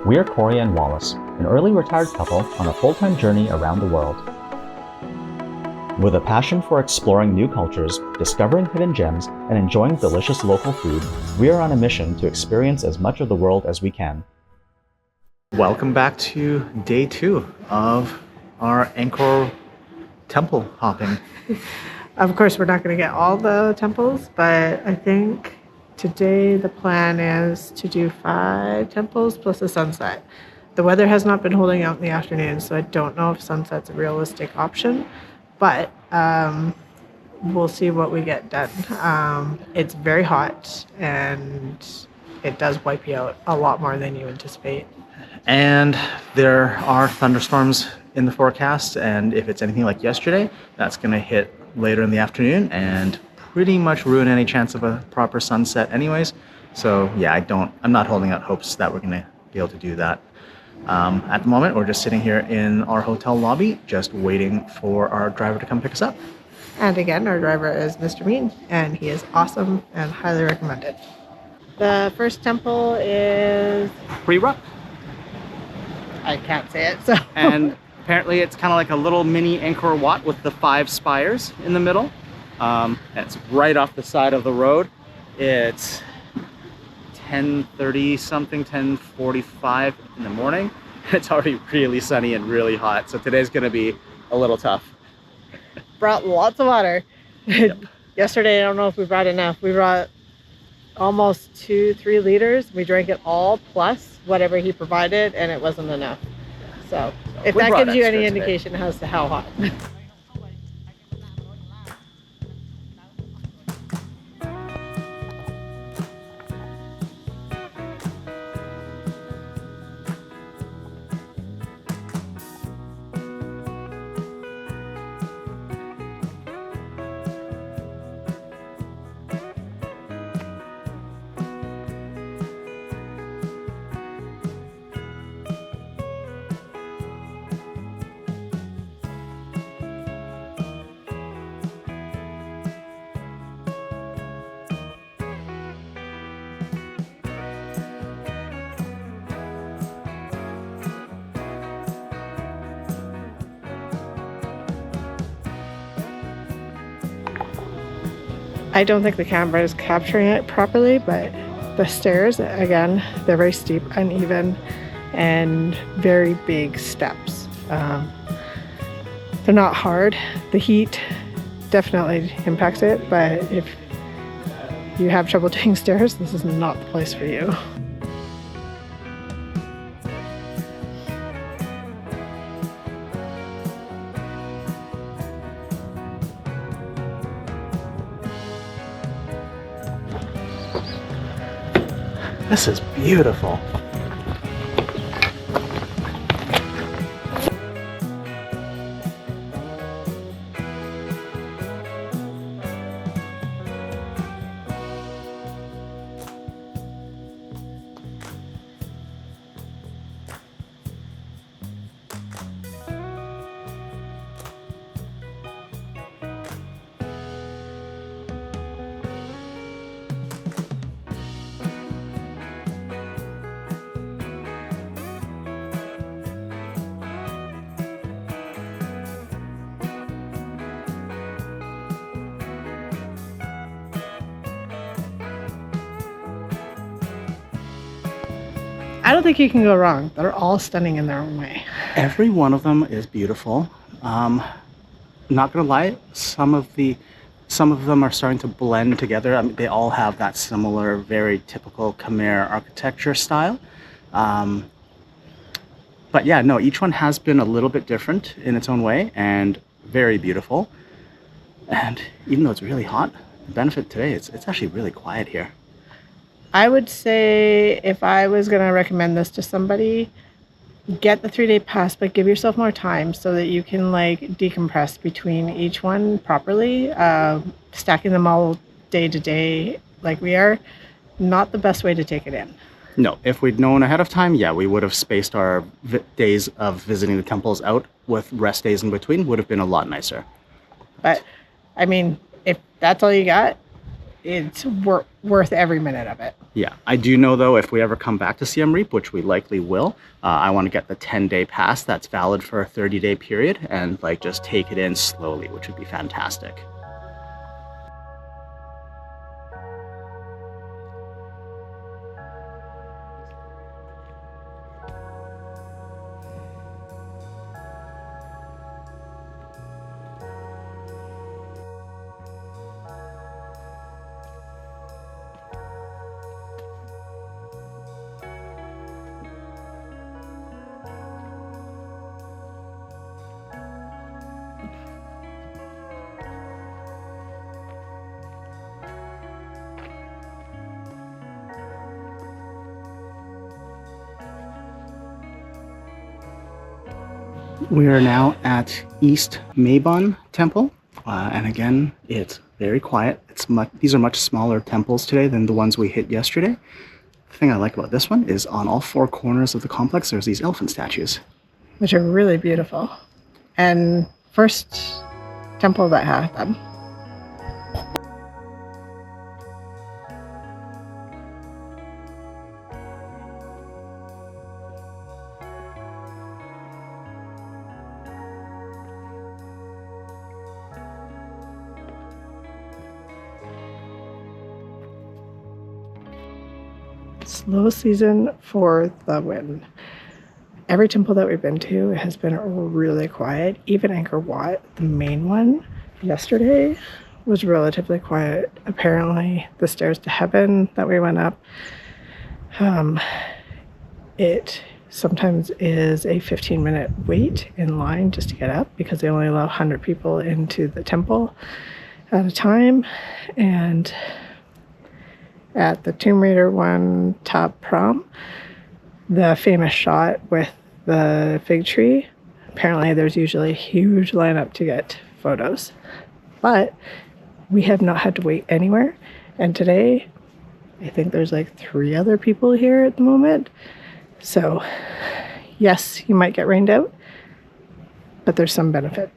We are Cory and Wallace, an early retired couple on a full-time journey around the world. With a passion for exploring new cultures, discovering hidden gems, and enjoying delicious local food, we are on a mission to experience as much of the world as we can. Welcome back to day 2 of our Angkor Temple hopping. Of course, we're not going to get all the temples, but I think today the plan is to do 5 temples plus a sunset. The weather has not been holding out in the afternoon, so I don't know if sunset's a realistic option, but we'll see what we get done. It's very hot and it does wipe you out a lot more than you anticipate. And there are thunderstorms in the forecast, and if it's anything like yesterday, that's going to hit later in the afternoon and pretty much ruin any chance of a proper sunset anyways. So yeah, I'm not holding out hopes that we're going to be able to do that. At the moment, we're just sitting here in our hotel lobby, just waiting for our driver to come pick us up. And again, our driver is Mr. Mean, and he is awesome and highly recommended. The first temple is Pre Rup. I can't say it, so. And apparently it's kind of like a little mini Angkor Wat with the 5 spires in the middle. And it's right off the side of the road. It's 10:30 something, 10:45 in the morning. It's already really sunny and really hot, so today's gonna be a little tough. Brought lots of water. Yep. Yesterday, I don't know if we brought enough. We brought almost 2-3 liters. We drank it all plus whatever he provided, and it wasn't enough. So if that gives you any indication as to how hot. I don't think the camera is capturing it properly, but the stairs, again, they're very steep, uneven, and very big steps. They're not hard. The heat definitely impacts it, but if you have trouble doing stairs, this is not the place for you. This is beautiful. I don't think you can go wrong. They're all stunning in their own way. Every one of them is beautiful. Not gonna lie, some of them are starting to blend together. I mean, they all have that similar, very typical Khmer architecture style. But yeah, no, each one has been a little bit different in its own way and very beautiful. And even though it's really hot, the benefit today, it's actually really quiet here. I would say if I was going to recommend this to somebody, get the 3-day pass, but give yourself more time so that you can like decompress between each one properly. Stacking them all day to day like we are, not the best way to take it in. No, if we'd known ahead of time, yeah, we would have spaced our days of visiting the temples out with rest days in between. Would have been a lot nicer. But I mean, if that's all you got, it's worth every minute of it. Yeah, I do know though, if we ever come back to Siem Reap, which we likely will, I want to get the 10-day pass that's valid for a 30-day period and like just take it in slowly, which would be fantastic. We are now at East Mebon Temple, and again, it's very quiet. These are much smaller temples today than the ones we hit yesterday. The thing I like about this one is on all four corners of the complex, there's these elephant statues. Which are really beautiful. And first temple that had them. Slow season for the win. Every temple that we've been to has been really quiet. Even Angkor Wat, the main one, yesterday was relatively quiet. Apparently, the stairs to heaven that we went up, it sometimes is a 15-minute wait in line just to get up because they only allow 100 people into the temple at a time. And at the Tomb Raider one, top prom, the famous shot with the fig tree, apparently there's usually a huge lineup to get photos. But we have not had to wait anywhere. And today, I think there's like 3 other people here at the moment. So yes, you might get rained out, but there's some benefit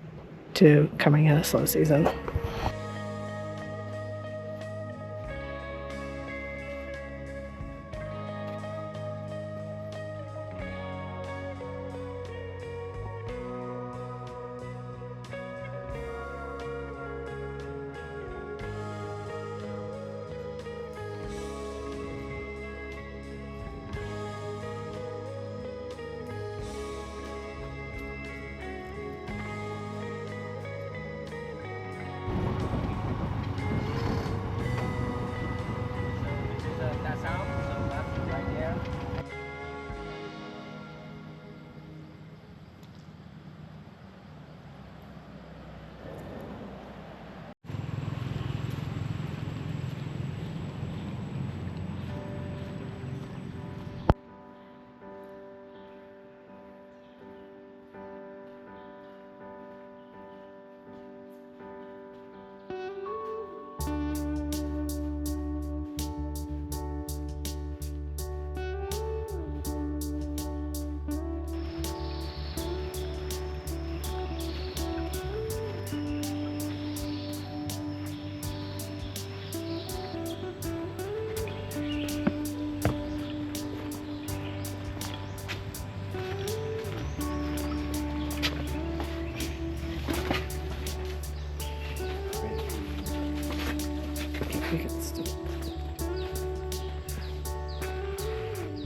to coming in a slow season.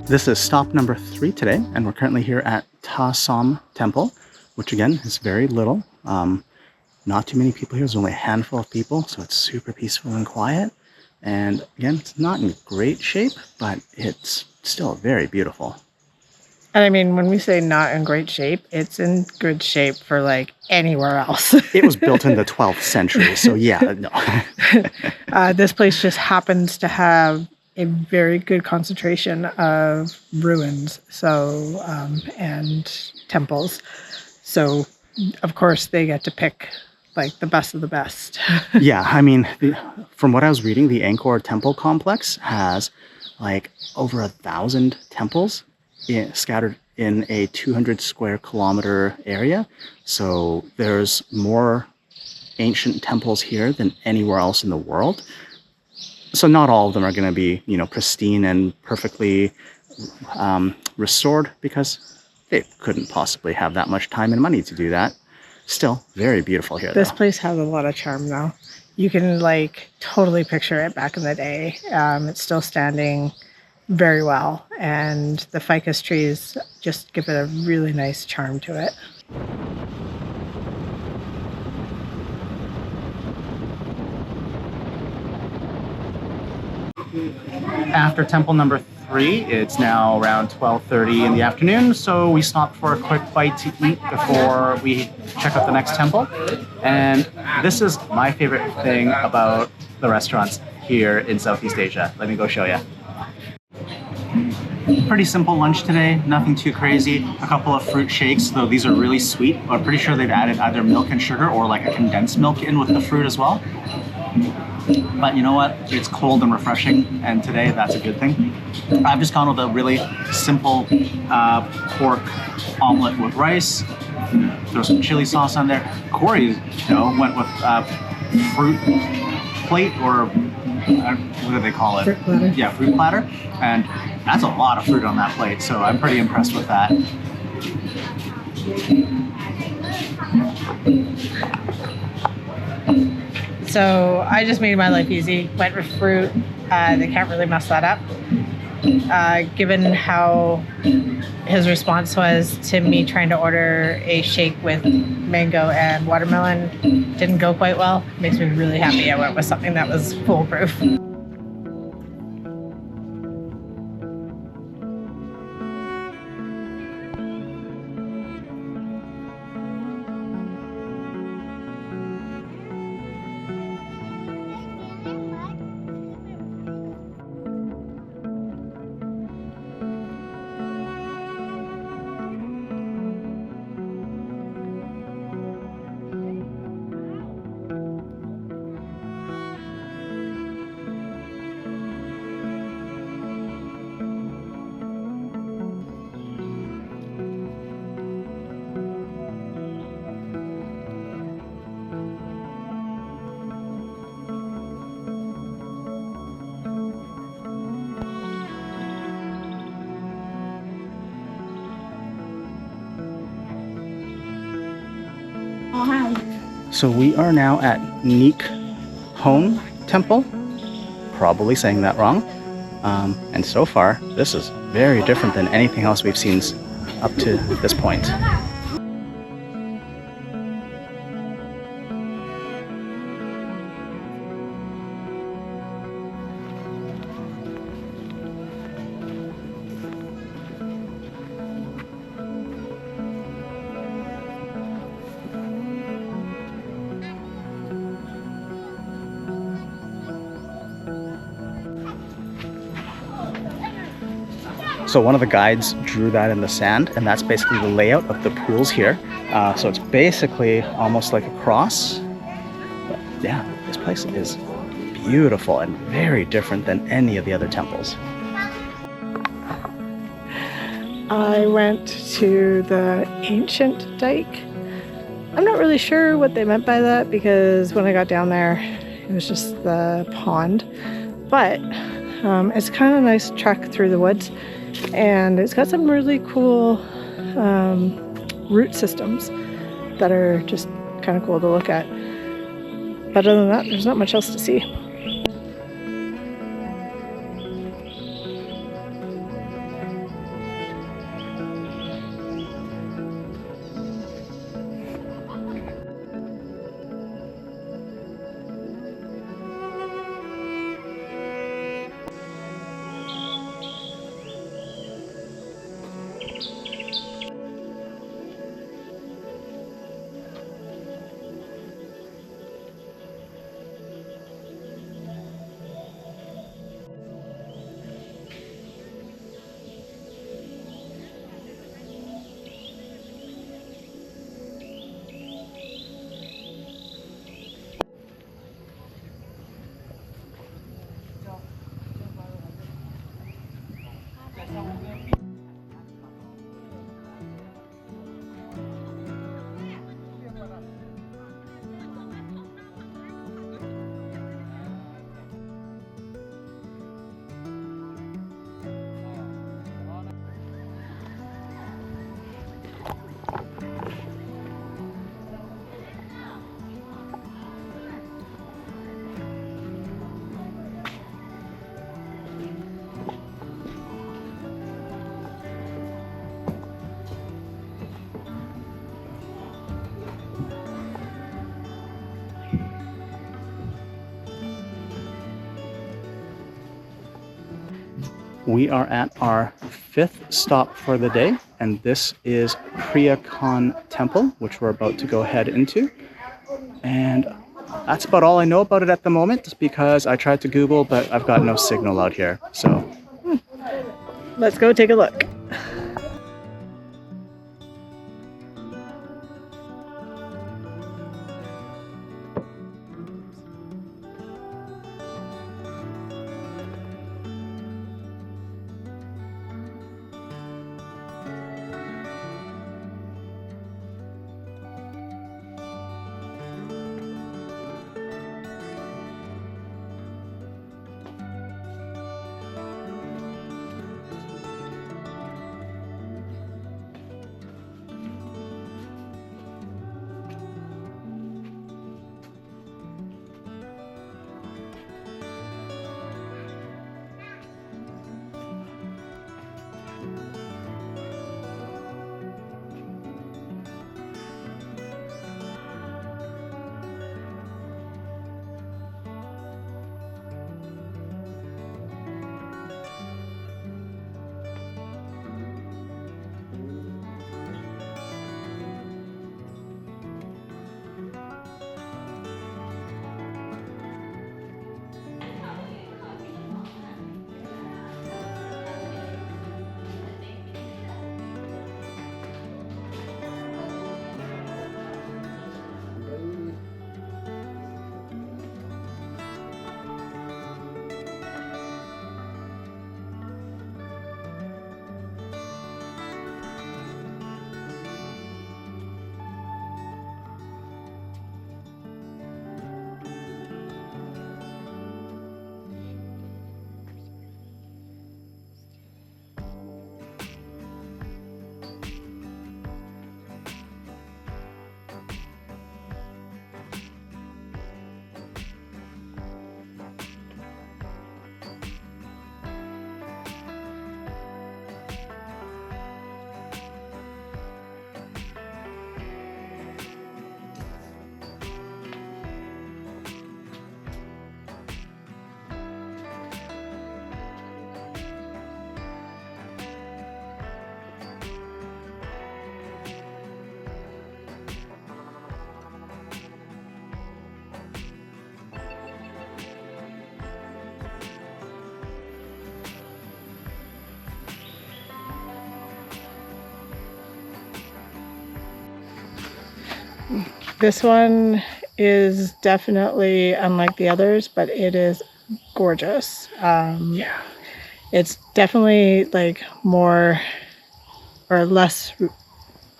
This is stop number 3 today, and we're currently here at Ta Som Temple, which again is very little. Not too many people here. There's only a handful of people, so it's super peaceful and quiet. And again, it's not in great shape, but it's still very beautiful. And I mean, when we say not in great shape, it's in good shape for like anywhere else. It was built in the 12th century, so yeah, no. This place just happens to have a very good concentration of ruins, so and temples. So, of course, they get to pick like the best of the best. Yeah, I mean, from what I was reading, the Angkor Temple complex has like over 1,000 temples scattered in a 200 square kilometer area. So there's more ancient temples here than anywhere else in the world. So not all of them are going to be, you know, pristine and perfectly restored, because they couldn't possibly have that much time and money to do that. Still very beautiful here. This though. place has a lot of charm though. You can like totally picture it back in the day. It's still standing very well, and the ficus trees just give it a really nice charm to it. After temple number 3, it's now around 12:30 in the afternoon, so we stopped for a quick bite to eat before we check out the next temple. And this is my favorite thing about the restaurants here in Southeast Asia. Let me go show you. Pretty simple lunch today, nothing too crazy. A couple of fruit shakes, though these are really sweet. I'm pretty sure they've added either milk and sugar or like a condensed milk in with the fruit as well. But you know what? It's cold and refreshing, and today that's a good thing. I've just gone with a really simple pork omelet with rice. Throw some chili sauce on there. Cory, you know, went with fruit plate, or what do they call it? Fruit platter. Yeah, fruit platter. And that's a lot of fruit on that plate, so I'm pretty impressed with that. So I just made my life easy. Went with fruit. They can't really mess that up. Given how his response was to me trying to order a shake with mango and watermelon, didn't go quite well. Makes me really happy I went with something that was foolproof. So we are now at Neak Poan Temple. Probably saying that wrong. And so far, this is very different than anything else we've seen up to this point. So one of the guides drew that in the sand, and that's basically the layout of the pools here. So it's basically almost like a cross. But yeah, this place is beautiful and very different than any of the other temples. I went to the ancient dike. I'm not really sure what they meant by that, because when I got down there, it was just the pond. But it's kind of a nice trek through the woods, and it's got some really cool root systems that are just kind of cool to look at. But other than that, there's not much else to see. We are at our 5th stop for the day, and this is Preah Khan Temple, which we're about to go head into. And that's about all I know about it at the moment, because I tried to Google, but I've got no signal out here. So Let's go take a look. This one is definitely unlike the others, but it is gorgeous. yeah, It's definitely like more or less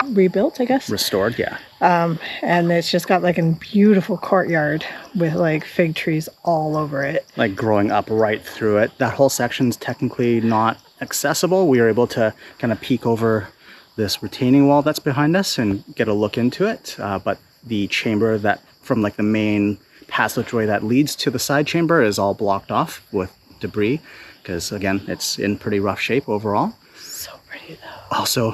rebuilt, I guess. restored, yeah. And it's just got like a beautiful courtyard with like fig trees all over it. Like growing up right through it. That whole section's technically not accessible. We were able to kind of peek over this retaining wall that's behind us and get a look into it. But the chamber that from like the main passageway that leads to the side chamber is all blocked off with debris, because again, it's in pretty rough shape overall. So pretty though. Also,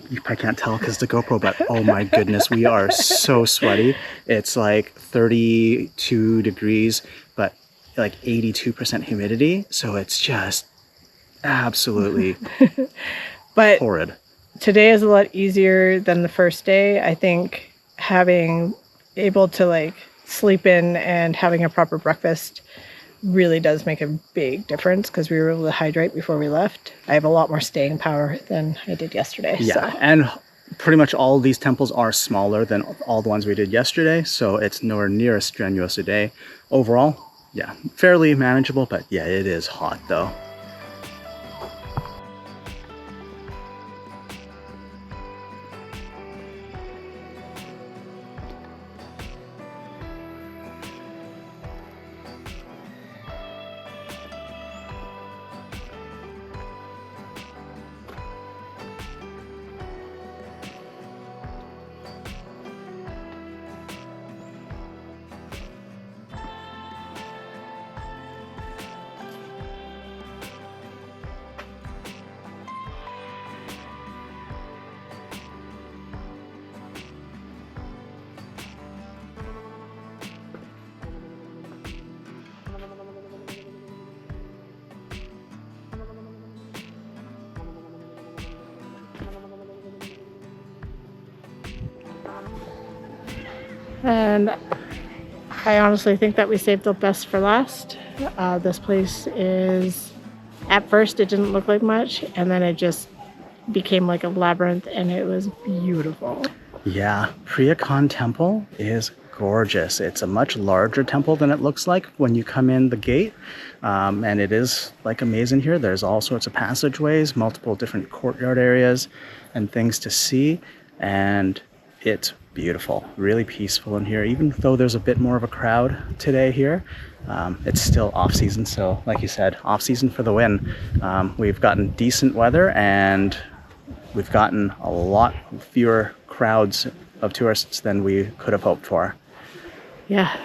you probably can't tell because the GoPro, but oh my goodness, we are so sweaty. It's like 32 degrees, but like 82% humidity. So it's just absolutely But horrid. today is a lot easier than the first day. I think having able to like sleep in and having a proper breakfast really does make a big difference, because we were able to hydrate before we left. I have a lot more staying power than I did yesterday. Yeah, So. and pretty much all these temples are smaller than all the ones we did yesterday, so it's nowhere near as strenuous a day. Overall, yeah, fairly manageable, but yeah, it is hot though. And I honestly think that we saved the best for last. This place is, at first it didn't look like much, and then it just became like a labyrinth, and it was beautiful. Yeah, Preah Khan Temple is gorgeous. It's a much larger temple than it looks like when you come in the gate. And it is like amazing here. There's all sorts of passageways, multiple different courtyard areas and things to see. And it's beautiful, really peaceful in here. Even though there's a bit more of a crowd today here, it's still off season. So like you said, off season for the win. We've gotten decent weather and we've gotten a lot fewer crowds of tourists than we could have hoped for. Yeah,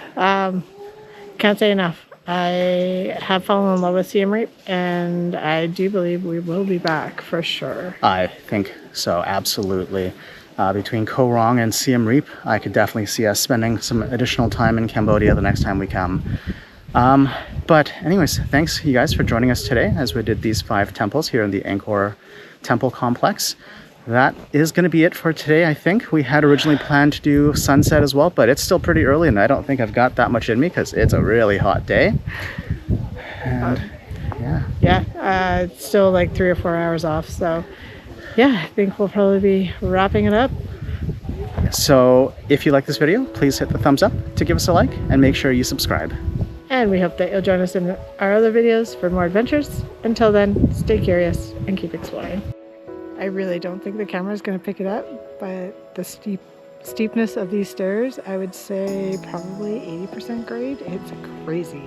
can't say enough. I have fallen in love with Siem Reap, and I do believe we will be back for sure. I think so, absolutely. Between Koh Rong and Siem Reap, I could definitely see us spending some additional time in Cambodia the next time we come. But anyways, thanks you guys for joining us today as we did these 5 temples here in the Angkor Temple complex. That is going to be it for today, I think. We had originally planned to do sunset as well, but it's still pretty early and I don't think I've got that much in me because it's a really hot day. And yeah, it's still like 3 or 4 hours off, so yeah, I think we'll probably be wrapping it up. So if you like this video, please hit the thumbs up to give us a like and make sure you subscribe. And we hope that you'll join us in our other videos for more adventures. Until then, stay curious and keep exploring. I really don't think the camera is going to pick it up, but the steepness of these stairs, I would say probably 80% grade. It's crazy.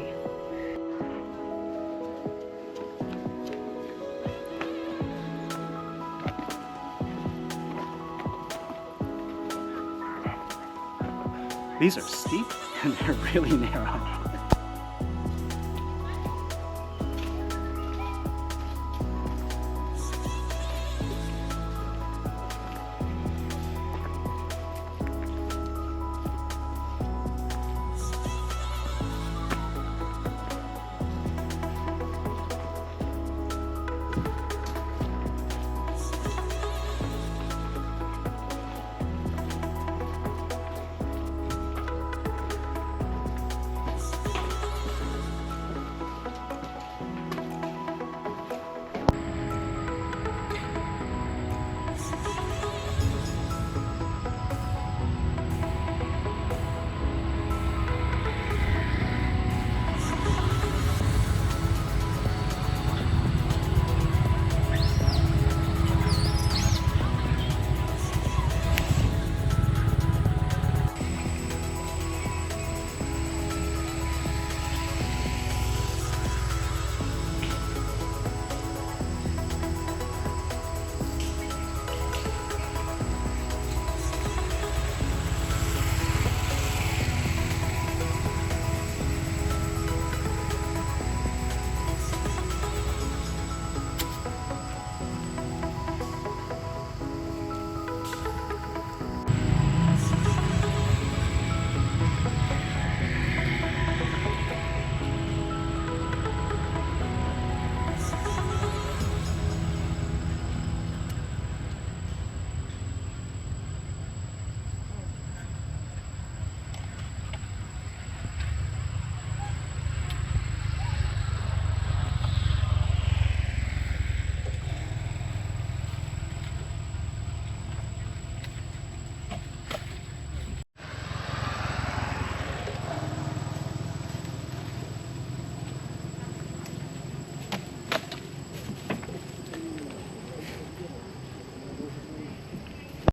These are steep and they're really narrow.